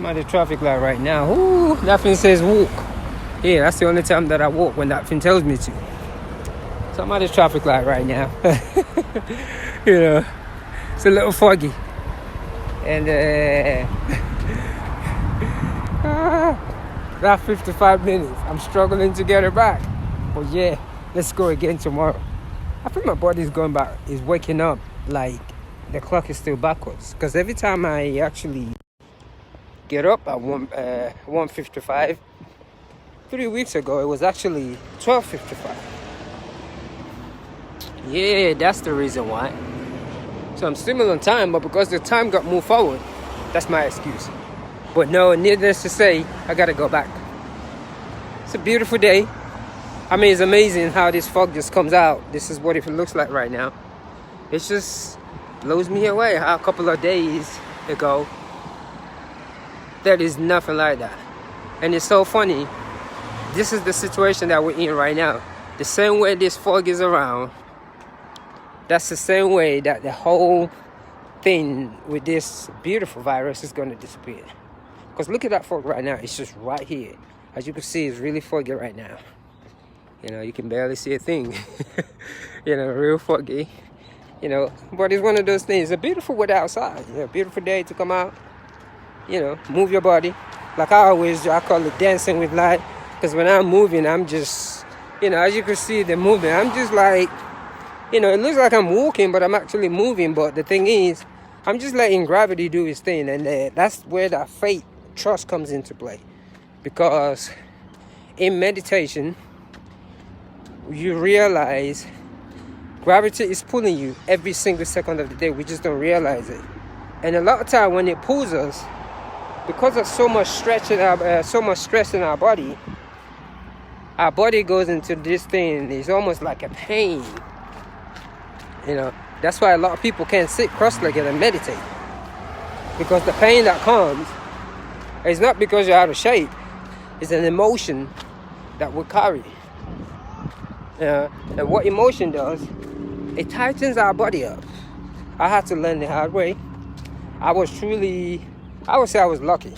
I'm at the traffic light right now. Ooh, nothing says walk. Yeah, that's the only time that I walk, when that thing tells me to. So I'm at the traffic light right now. You know, it's a little foggy. And that 55 minutes, I'm struggling to get it back. But yeah, let's go again tomorrow. I think my body's going back, is waking up like the clock is still backwards. Because every time I actually get up at 1:55, 3 weeks ago it was actually 12:55. Yeah, that's the reason why. So I'm still on time, but because the time got moved forward, that's my excuse. But no, needless to say, I gotta go back. It's a beautiful day. I mean, it's amazing how this fog just comes out. This is what it looks like right now. It just blows me away how a couple of days ago, there is nothing like that. And it's so funny. This is the situation that we're in right now. The same way this fog is around, that's the same way that the whole thing with this beautiful virus is going to disappear. Because look at that fog right now. It's just right here. As you can see, it's really foggy right now. You know, you can barely see a thing. You know, real foggy. You know, but it's one of those things. It's a beautiful weather outside. You know, beautiful day to come out. You know, move your body. Like I always do, I call it dancing with light. Because when I'm moving, I'm just, you know, as you can see the movement, I'm just like, you know, it looks like I'm walking, but I'm actually moving. But the thing is, I'm just letting gravity do its thing. And that's where that faith, trust comes into play. Because in meditation, you realize gravity is pulling you every single second of the day. We just don't realize it. And a lot of time when it pulls us, because of so much stress in our body goes into this thing. It's almost like a pain. You know, that's why a lot of people can't sit cross-legged and meditate. Because the pain that comes is not because you're out of shape. It's an emotion that we carry. And what emotion does, it tightens our body up. I had to learn the hard way. I would say I was lucky.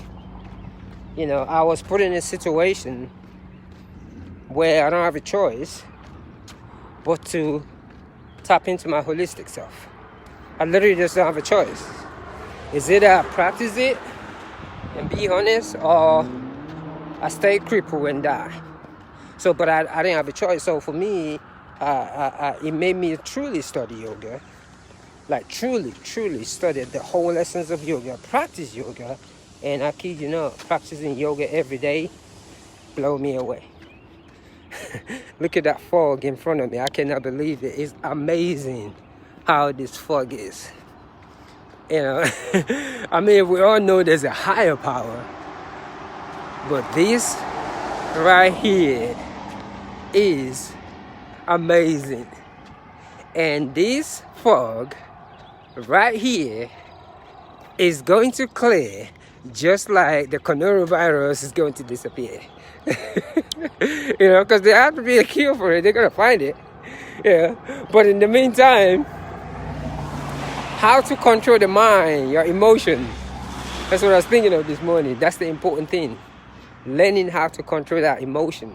You know, I was put in a situation where I don't have a choice but to tap into my holistic self. I literally just don't have a choice. Is it I practice it and be honest, or I stay crippled and die? So, but I didn't have a choice. So for me, it made me truly study yoga. Like truly study the whole essence of yoga, practice yoga. And I kid you not, practicing yoga every day blow me away. Look at that fog in front of me. I cannot believe it. It's amazing how this fog is. You know, I mean, we all know there's a higher power. But this right here is amazing. And this fog right here is going to clear just like the coronavirus is going to disappear. You know, because there has to be a cure for it. They're going to find it. Yeah. But in the meantime, how to control the mind, your emotion. That's what I was thinking of this morning. That's the important thing. Learning how to control that emotion.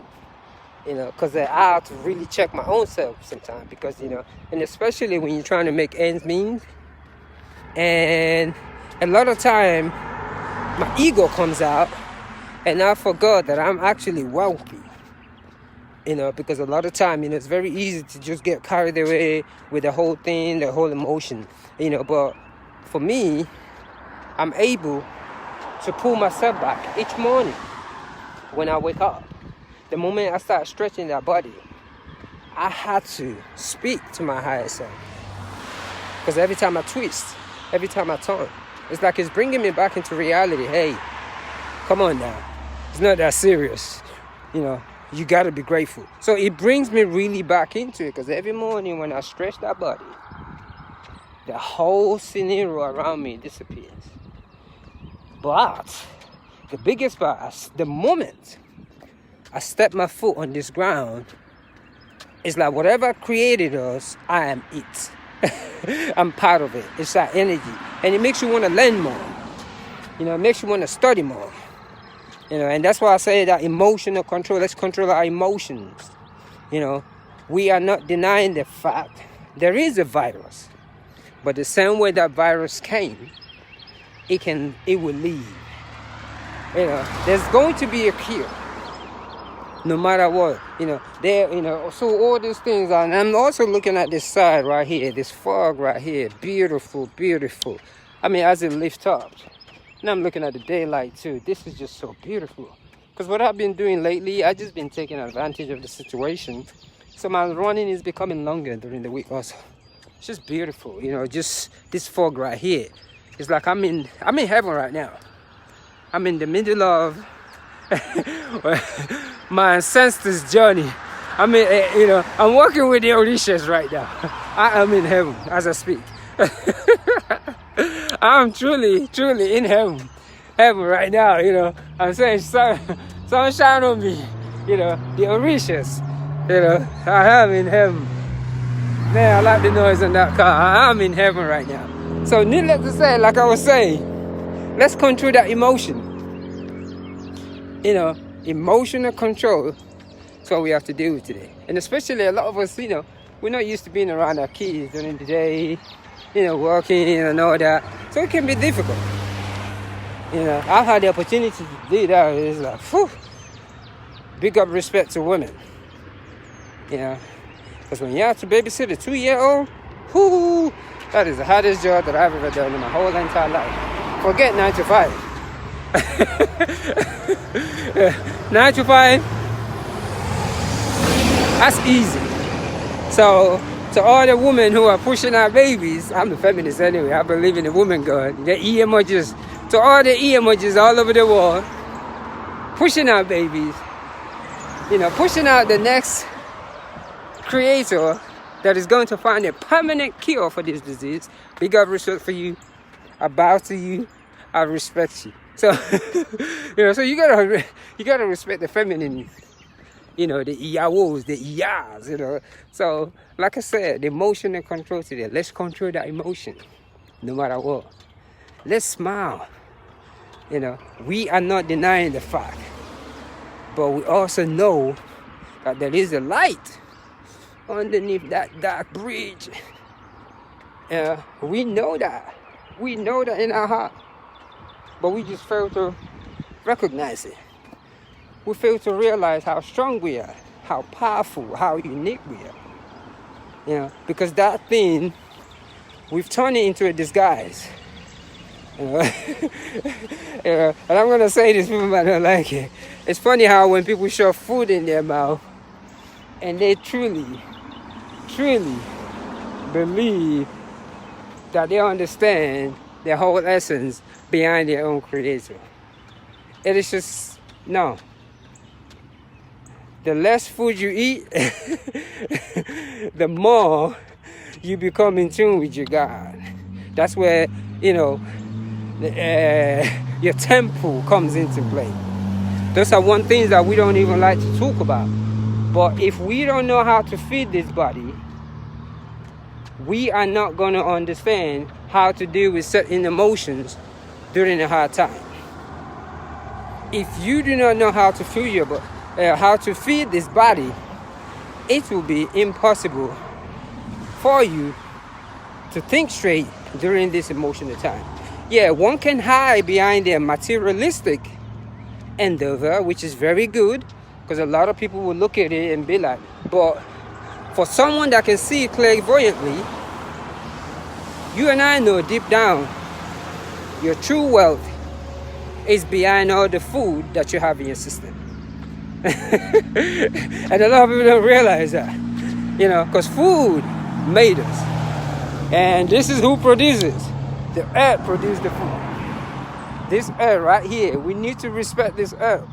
You know, because I have to really check my own self sometimes. Because, you know, and especially when you're trying to make ends meet. And a lot of time, my ego comes out. And I forgot that I'm actually wealthy. You know, because a lot of time, you know, it's very easy to just get carried away with the whole thing, the whole emotion. You know, but for me, I'm able to pull myself back each morning when I wake up. The moment I start stretching that body, I had to speak to my higher self. Because every time I twist, every time I turn, it's like it's bringing me back into reality. Hey, come on now. It's not that serious. You know, you got to be grateful. So it brings me really back into it. Because every morning when I stretch that body, the whole scenario around me disappears. But the biggest part, the moment I step my foot on this ground, it's like whatever created us, I am it. I'm part of it. It's that energy. And it makes you want to learn more. You know, it makes you want to study more. You know, and that's why I say that emotional control. Let's control our emotions. You know, we are not denying the fact there is a virus, but the same way that virus came, it will leave. You know, there's going to be a cure, no matter what. You know, so all these things are, and I'm also looking at this side right here, this fog right here, beautiful, beautiful. I mean, as it lifts up, and I'm looking at the daylight too. This is just so beautiful. Because what I've been doing lately, I've just been taking advantage of the situation. So my running is becoming longer during the week also. It's just beautiful, you know, just this fog right here. It's like I'm in heaven right now. I'm in the middle of my ancestors' journey. I mean, you know, I'm working with the Orishas right now. I am in heaven as I speak. I'm truly, truly in heaven right now, you know. I'm saying sunshine on me, you know, the Orishas, you know, I am in heaven. Man, I like the noise on that car. I am in heaven right now. So needless to say, like I was saying, let's control that emotion. You know, emotional control is what we have to deal with today. And especially a lot of us, you know, we're not used to being around our kids during the day, you know, working and all that. So it can be difficult. You know, I've had the opportunity to do that. It's like, whew, big up respect to women. You know, because when you have to babysit a 2-year-old, whoo, that is the hardest job that I've ever done in my whole entire life. Forget 9 to 5. 9 to 5, that's easy. So to all the women who are pushing out babies, I'm a feminist anyway, I believe in the woman God, the E emojis, to all the E emojis all over the world, pushing out babies, you know, pushing out the next creator that is going to find a permanent cure for this disease. Big up respect for you. I bow to you. I respect you. So, you know, so you gotta respect the feminine, you know, the Iyawos, the Iyas, you know. So, like I said, the emotional control today. Let's control that emotion, no matter what. Let's smile. You know, we are not denying the fact, but we also know that there is a light underneath that dark bridge. We know that. We know that in our heart. But we just fail to recognize it. We fail to realize how strong we are, how powerful, how unique we are. You know, because that thing, we've turned it into a disguise. You know? You know, and I'm gonna say this, people might not like it. It's funny how when people shove food in their mouth and they truly, truly believe that they understand the whole essence behind their own creator. It is just, no. The less food you eat, the more you become in tune with your God. That's where, you know, your temple comes into play. Those are one things that we don't even like to talk about. But if we don't know how to feed this body, we are not going to understand how to deal with certain emotions during a hard time. If you do not know how to feed this body, it will be impossible for you to think straight during this emotional time. Yeah, one can hide behind their materialistic endeavor, which is very good, because a lot of people will look at it and be like, but for someone that can see clairvoyantly, you and I know deep down, your true wealth is behind all the food that you have in your system. And a lot of people don't realize that, you know, because food made us. And this is who produces. The earth produced the food. This earth right here, we need to respect this earth.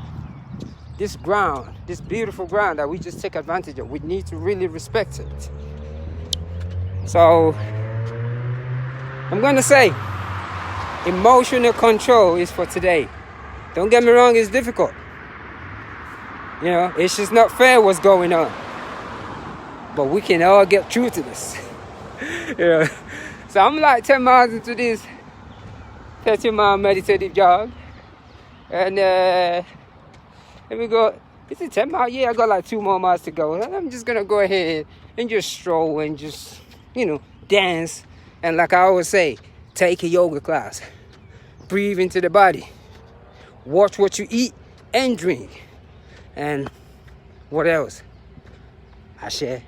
This ground, this beautiful ground that we just take advantage of. We need to really respect it. So, I'm going to say, emotional control is for today. Don't get me wrong, it's difficult. You know, it's just not fair what's going on. But we can all get through to this. You know? So I'm like 10 miles into this 30-mile meditative jog. And here we go. Is it 10 miles? Yeah, I got like 2 more miles to go. And I'm just gonna go ahead and just stroll and just, dance. And like I always say, take a yoga class. Breathe into the body. Watch what you eat and drink. And what else? I share.